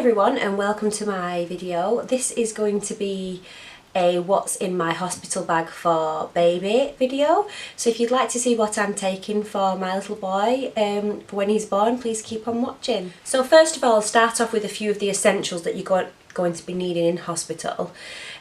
everyone and welcome to my video. This is going to be a what's in my hospital bag for baby video. So if you'd like to see what I'm taking for my little boy for when he's born, please keep on watching. So first of all, I'll start off with a few of the essentials that you're going to be needing in hospital.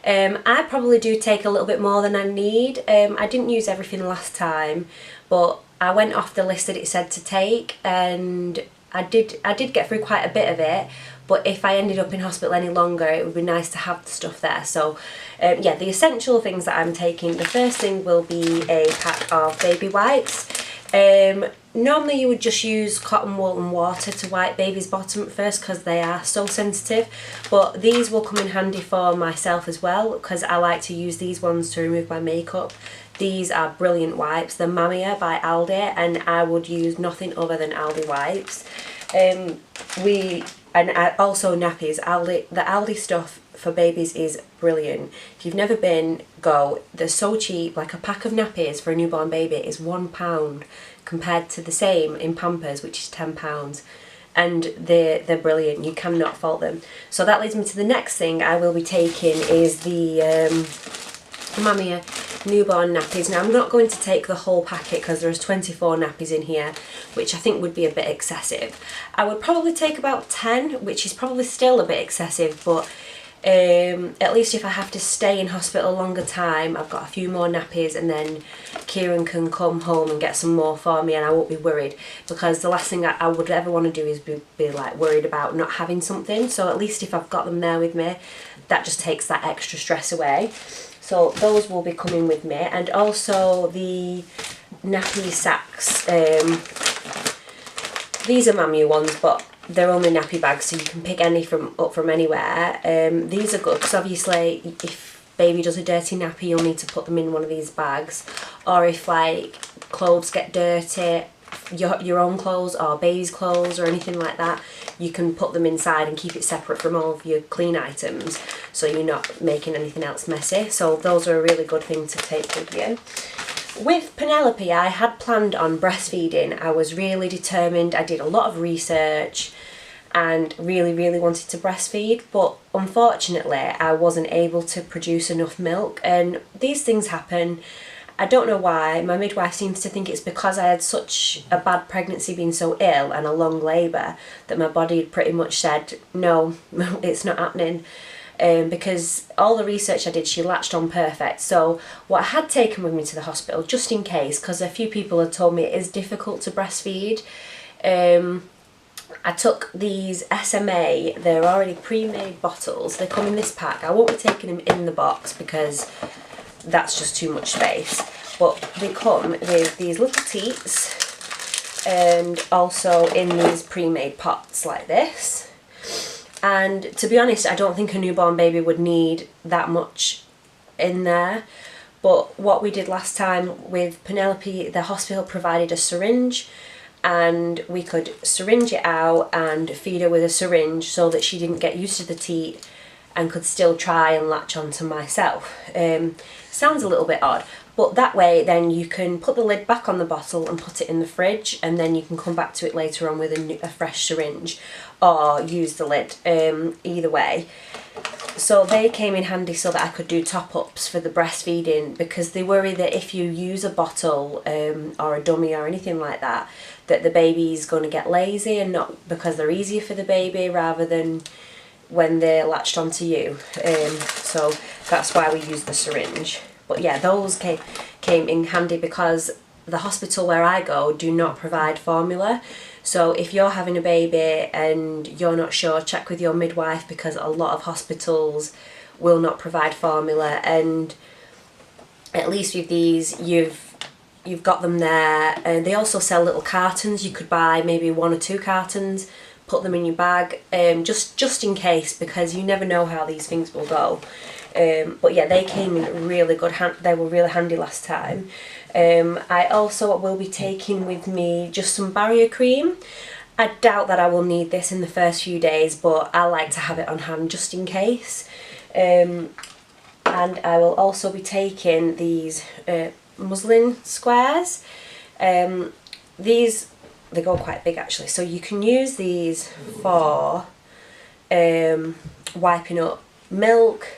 I probably do take a little bit more than I need. I didn't use everything last time, but I went off the list that it said to take, and I did get through quite a bit of it, but if I ended up in hospital any longer, it would be nice to have the stuff there. So yeah, the essential things that I'm taking, the first thing will be a pack of baby wipes. Normally you would just use cotton wool and water to wipe baby's bottom first because they are so sensitive, but these will come in handy for myself as well because I like to use these ones to remove my makeup. These are brilliant wipes. They're Mamia by Aldi, and I would use nothing other than Aldi wipes. Also nappies. The Aldi stuff for babies is brilliant. If you've never been, go. They're so cheap. Like a pack of nappies for a newborn baby is £1 compared to the same in Pampers, which is £10. And they're brilliant. You cannot fault them. So that leads me to the next thing I will be taking is the Mamia newborn nappies. Now I'm not going to take the whole packet because there's 24 nappies in here, which I think would be a bit excessive. I would probably take about 10, which is probably still a bit excessive, but at least if I have to stay in hospital a longer time, I've got a few more nappies, and then Kieran can come home and get some more for me and I won't be worried, because the last thing I would ever want to do is be like worried about not having something. So at least if I've got them there with me, that just takes that extra stress away. So those will be coming with me, and also the nappy sacks. These are Mamia ones, but they're only nappy bags, so you can pick any up from anywhere. These are good because obviously if baby does a dirty nappy, you'll need to put them in one of these bags, or if like clothes get dirty, your own clothes or baby's clothes or anything like that, you can put them inside and keep it separate from all of your clean items, so you're not making anything else messy. So those are a really good thing to take with you. With Penelope, I had planned on breastfeeding. I was really determined. I did a lot of research and really wanted to breastfeed, but unfortunately I wasn't able to produce enough milk, and these things happen. I don't know why. My midwife seems to think it's because I had such a bad pregnancy, being so ill, and a long labour, that my body had pretty much said, no, it's not happening. Because all the research I did, she latched on perfect. So what I had taken with me to the hospital, just in case, because a few people had told me it is difficult to breastfeed, I took these SMA. They're already pre-made bottles. They come in this pack. I won't be taking them in the box because that's just too much space, but they come with these little teats and also in these pre-made pots like this. And to be honest, I don't think a newborn baby would need that much in there, but what we did last time with Penelope, the hospital provided a syringe, and we could syringe it out and feed her with a syringe so that she didn't get used to the teat and could still try and latch onto myself. Sounds a little bit odd, but that way then you can put the lid back on the bottle and put it in the fridge, and then you can come back to it later on with a fresh syringe, or use the lid, either way. So they came in handy so that I could do top-ups for the breastfeeding, because they worry that if you use a bottle or a dummy or anything like that, that the baby's going to get lazy, and not because they're easier for the baby rather than when they're latched onto you. So that's why we use the syringe. But yeah, those came in handy because the hospital where I go do not provide formula. So if you're having a baby and you're not sure, check with your midwife, because a lot of hospitals will not provide formula. And at least with these, you've got them there. And they also sell little cartons. You could buy maybe 1 or 2 cartons, put them in your bag, just in case, because you never know how these things will go. But yeah, they came in really good. They were really handy last time. I also will be taking with me just some barrier cream. I doubt that I will need this in the first few days, but I like to have it on hand just in case. And I will also be taking these muslin squares. These, they go quite big actually, so you can use these for wiping up milk,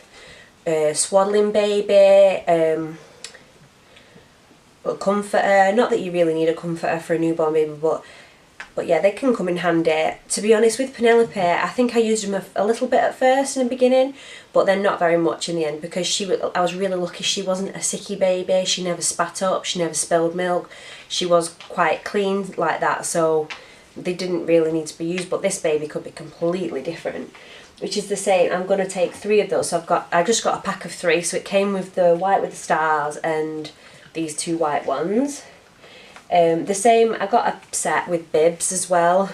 swaddling baby, a comforter. Not that you really need a comforter for a newborn baby, but yeah, they can come in handy. To be honest, with Penelope, I think I used them a little bit at first in the beginning, but then not very much in the end, because I was really lucky she wasn't a sicky baby. She never spat up, she never spilled milk. She was quite clean like that, so they didn't really need to be used. But this baby could be completely different, which is the same. I'm going to take 3 of those. So I just got a pack of 3, so it came with the white with the stars and these 2 white ones. The same, I got a set with bibs as well,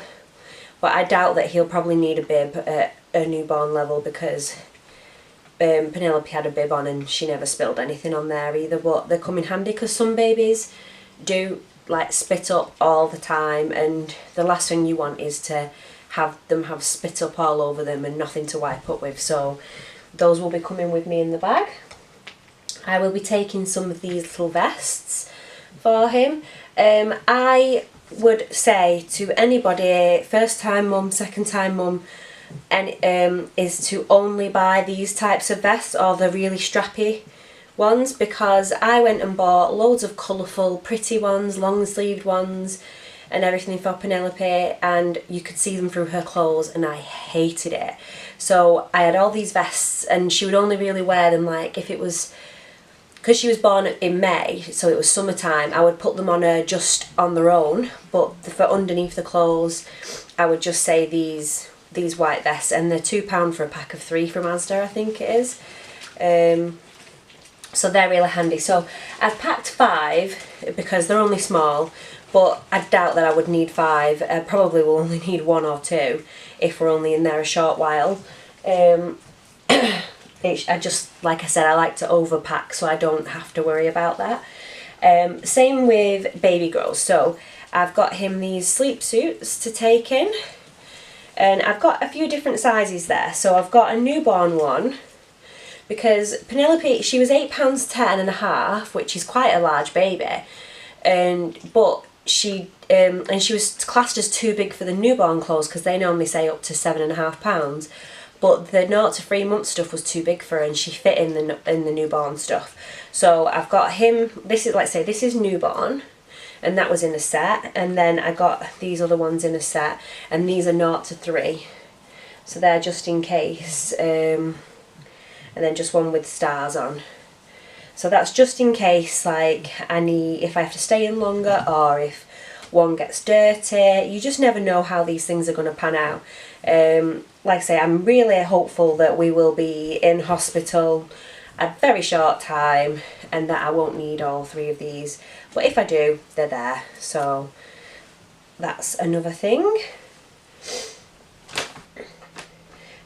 but I doubt that he'll probably need a bib at a newborn level, because Penelope had a bib on and she never spilled anything on there either. But they come in handy, because some babies do like spit up all the time, and the last thing you want is to have them have spit up all over them and nothing to wipe up with. So those will be coming with me in the bag. I will be taking some of these little vests for him. I would say to anybody, first time mum, second time mum, and is to only buy these types of vests, or the really strappy ones, because I went and bought loads of colourful pretty ones, long sleeved ones and everything for Penelope, and you could see them through her clothes, and I hated it. So I had all these vests, and she would only really wear them like if it was, because she was born in May, so it was summertime, I would put them on her just on their own, but for underneath the clothes I would just say these white vests, and they're £2 for a pack of 3 from Asda, I think it is. So they're really handy. So I've packed 5 because they're only small, but I doubt that I would need 5. I probably will only need 1 or 2 if we're only in there a short while. I just, like I said, I like to overpack so I don't have to worry about that. Same with baby girls. So I've got him these sleep suits to take in, and I've got a few different sizes there. So I've got a newborn one, because Penelope, she was £8.10½, which is quite a large baby, but she was classed as too big for the newborn clothes, because they normally say up to £7.5. But the 0 to 3 month stuff was too big for her, and she fit in the newborn stuff. So I've got him. This is, like I say, this is newborn, and that was in a set. And then I got these other ones in a set, and these are 0 to 3. So they're just in case. And then just one with stars on. So that's just in case, like, if I have to stay in longer, or if one gets dirty. You just never know how these things are going to pan out. Like I say, I'm really hopeful that we will be in hospital a very short time, and that I won't need all 3 of these. But if I do, they're there. So that's another thing.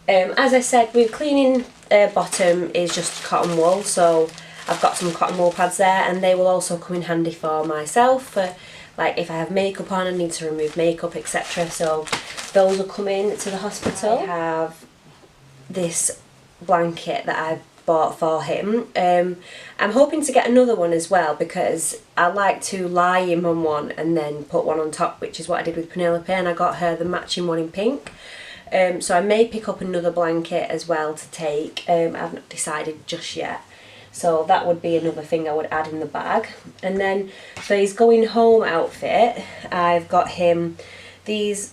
As I said, with cleaning bottom is just cotton wool, so I've got some cotton wool pads there, and they will also come in handy for myself for, like, if I have makeup on and need to remove makeup, etc. So those will come in to the hospital. I have this blanket that I bought for him. I'm hoping to get another one as well, because I like to lie him on one and then put one on top, which is what I did with Penelope, and I got her the matching one in pink. So I may pick up another blanket as well to take. I've not decided just yet. So that would be another thing I would add in the bag. And then for his going home outfit, I've got him these.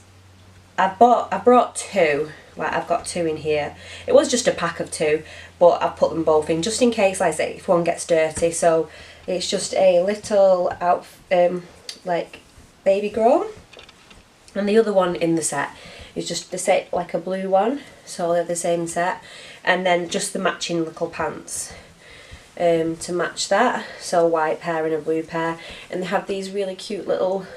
I brought 2. Like, I've got 2 in here. It was just a pack of 2, but I've put them both in just in case, like I say, if one gets dirty. So it's just a little like baby grown, and the other one in the set is just the set, like a blue one. So they're the same set, and then just the matching little pants. To match that, so a white pair and a blue pair, and they have these really cute little,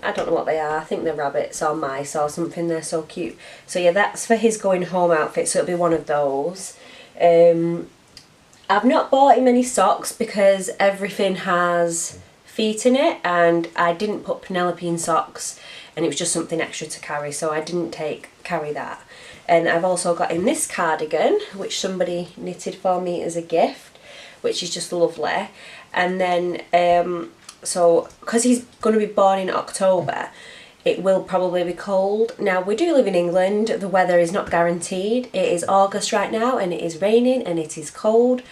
I don't know what they are, I think they're rabbits or mice or something, they're so cute. So yeah, that's for his going home outfit, so it'll be one of those. I've not bought him any socks because everything has feet in it, and I didn't put Penelope in socks, and it was just something extra to carry, so I didn't carry that. And I've also got him this cardigan, which somebody knitted for me as a gift, which is just lovely. And then so because he's going to be born in October, it will probably be cold. Now, we do live in England, the weather is not guaranteed. It is August right now and it is raining and it is cold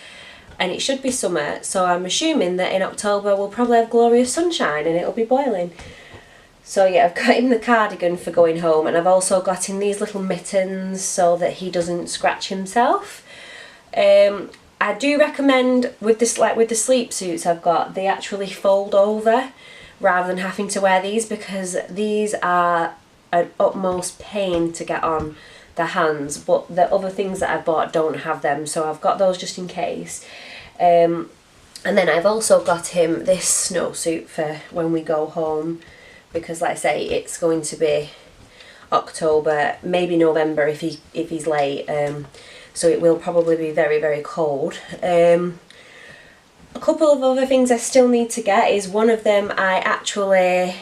and it should be summer, so I'm assuming that in October we'll probably have glorious sunshine and it'll be boiling. So yeah, I've got him the cardigan for going home, and I've also got him these little mittens so that he doesn't scratch himself. I do recommend with this, like with the sleep suits I've got, they actually fold over rather than having to wear these, because these are an utmost pain to get on the hands, but the other things that I bought don't have them, so I've got those just in case. And then I've also got him this snowsuit for when we go home, because like I say, it's going to be October, maybe November if he's late, so it will probably be very, very cold. A couple of other things I still need to get is, one of them I actually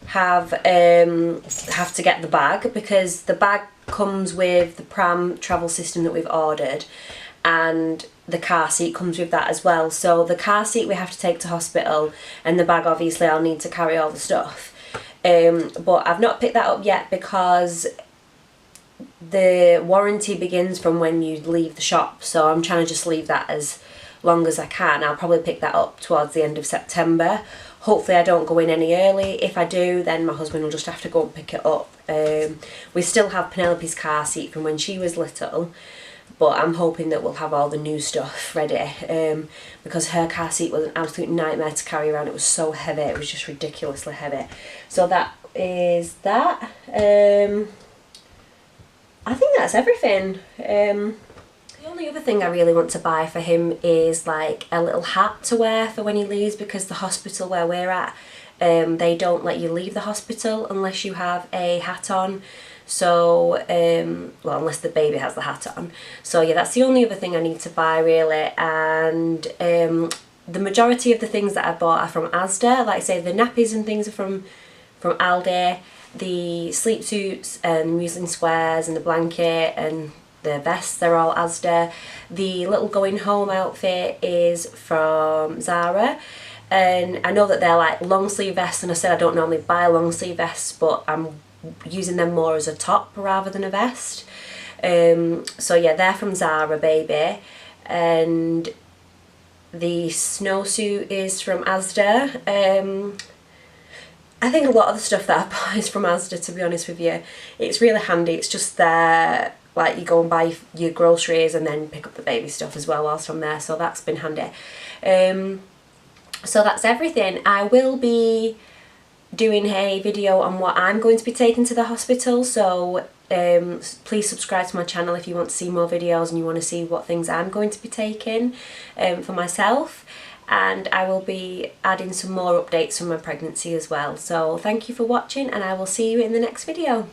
have to get the bag, because the bag comes with the pram travel system that we've ordered, and the car seat comes with that as well. So the car seat we have to take to hospital, and the bag obviously I'll need to carry all the stuff. But I've not picked that up yet because the warranty begins from when you leave the shop, so I'm trying to just leave that as long as I can. I'll probably pick that up towards the end of September. Hopefully I don't go in any early. If I do, then my husband will just have to go and pick it up. We still have Penelope's car seat from when she was little, but I'm hoping that we'll have all the new stuff ready, because her car seat was an absolute nightmare to carry around. It was so heavy, it was just ridiculously heavy. So that is that. I think that's everything. The only other thing I really want to buy for him is like a little hat to wear for when he leaves, because the hospital where we're at, they don't let you leave the hospital unless you have a hat on. So, well, unless the baby has the hat on. So yeah, that's the only other thing I need to buy really. And the majority of the things that I bought are from Asda. Like I say, the nappies and things are from Aldi. The sleep suits and muslin squares and the blanket and the vests, they're all Asda. The little going home outfit is from Zara. And I know that they're like long sleeve vests, and I said I don't normally buy long sleeve vests, but I'm using them more as a top rather than a vest. So yeah, they're from Zara, baby. And the snowsuit is from Asda. I think a lot of the stuff that I buy is from Asda, to be honest with you. It's really handy. It's just there, like you go and buy your groceries and then pick up the baby stuff as well whilst from there, so that's been handy. So that's everything. I will be doing a video on what I'm going to be taking to the hospital, so please subscribe to my channel if you want to see more videos and you want to see what things I'm going to be taking for myself. And I will be adding some more updates from my pregnancy as well. So thank you for watching, and I will see you in the next video.